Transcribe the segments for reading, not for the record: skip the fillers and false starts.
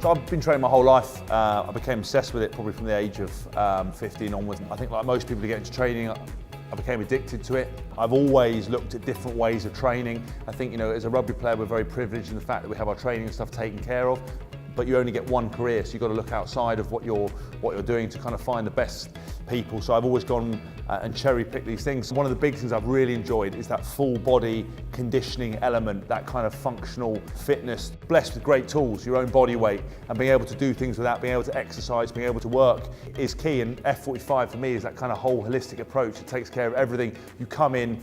So I've been training my whole life. I became obsessed with it probably from the age of 15 onwards. I think like most people who get into training, I became addicted to it. I've always looked at different ways of training. I think, as a rugby player, we're very privileged in the fact that we have our training and stuff taken care of, but you only get one career, so you've got to look outside of what you're doing to kind of find the best people. So I've always gone and cherry-picked these things. One of the big things I've really enjoyed is that full body conditioning element, that kind of functional fitness, blessed with great tools, your own body weight, and being able to do things without being able to exercise, being able to work is key. And F45 for me is that kind of whole holistic approach. It takes care of everything. You come in,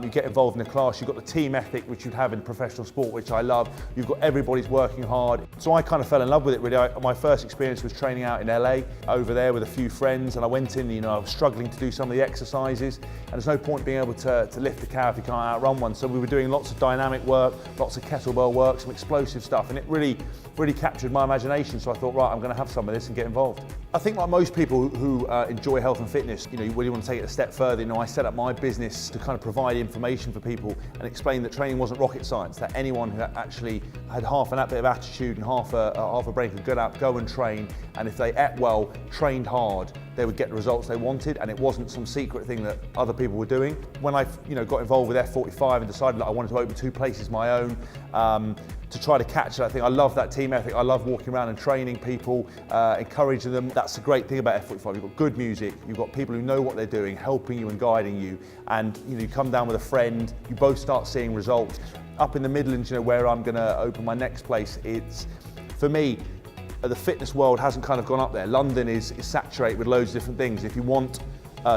you get involved in a class, you've got the team ethic which you'd have in professional sport, which I love. You've got everybody's working hard. So I kind of fell in love with it really. My first experience was training out in LA, over there with a few friends, and I went in, I was struggling to do some of the exercises, and there's no point being able to lift a cow if you can't outrun one. So we were doing lots of dynamic work, lots of kettlebell work, some explosive stuff, and it really captured my imagination. So I thought, right, I'm going to have some of this and get involved. I think like most people who enjoy health and fitness, you really want to take it a step further. I set up my business to kind of provide information for people and explain that training wasn't rocket science, that anyone who actually had half an bit of attitude and half a brain could go and train, and if they ate well, trained hard, they would get the results they wanted, and it wasn't some secret thing that other people were doing. When I got involved with F45 and decided that I wanted to open 2 places my own, to try to catch that thing. I love that team ethic. I love walking around and training people, encouraging them. That's the great thing about F45. You've got good music, you've got people who know what they're doing, helping you and guiding you, and you come down with a friend, you both start seeing results. Up in the Midlands, where I'm going to open my next place, it's, for me, the fitness world hasn't kind of gone up there. London is saturated with loads of different things. If you want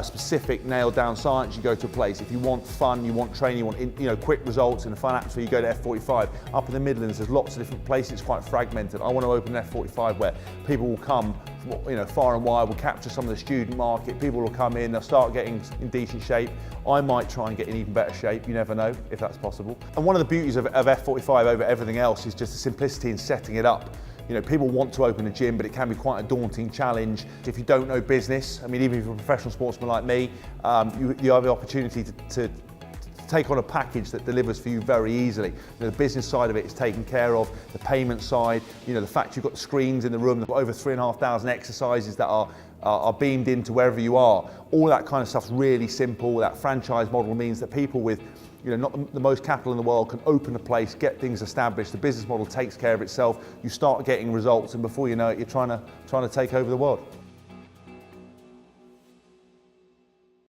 specific nailed down science, you go to a place. If you want fun, you want training, you want quick results in a fun atmosphere, you go to F45. Up in the Midlands, there's lots of different places. It's quite fragmented. I want to open an F45 where people will come from, far and wide. We'll capture some of the student market. People will come in, they'll start getting in decent shape. I might try and get in even better shape. You never know if that's possible. And one of the beauties of F45 over everything else is just the simplicity in setting it up. People want to open a gym, but it can be quite a daunting challenge. If you don't know business, even if you're a professional sportsman like me, you have the opportunity to take on a package that delivers for you very easily. The business side of it is taken care of, the payment side, the fact you've got the screens in the room, over 3,500 exercises that are beamed into wherever you are. All that kind of stuff's really simple. That franchise model means that people with not the most capital in the world can open a place, get things established. The business model takes care of itself. You start getting results, and before you know it, you're trying to take over the world.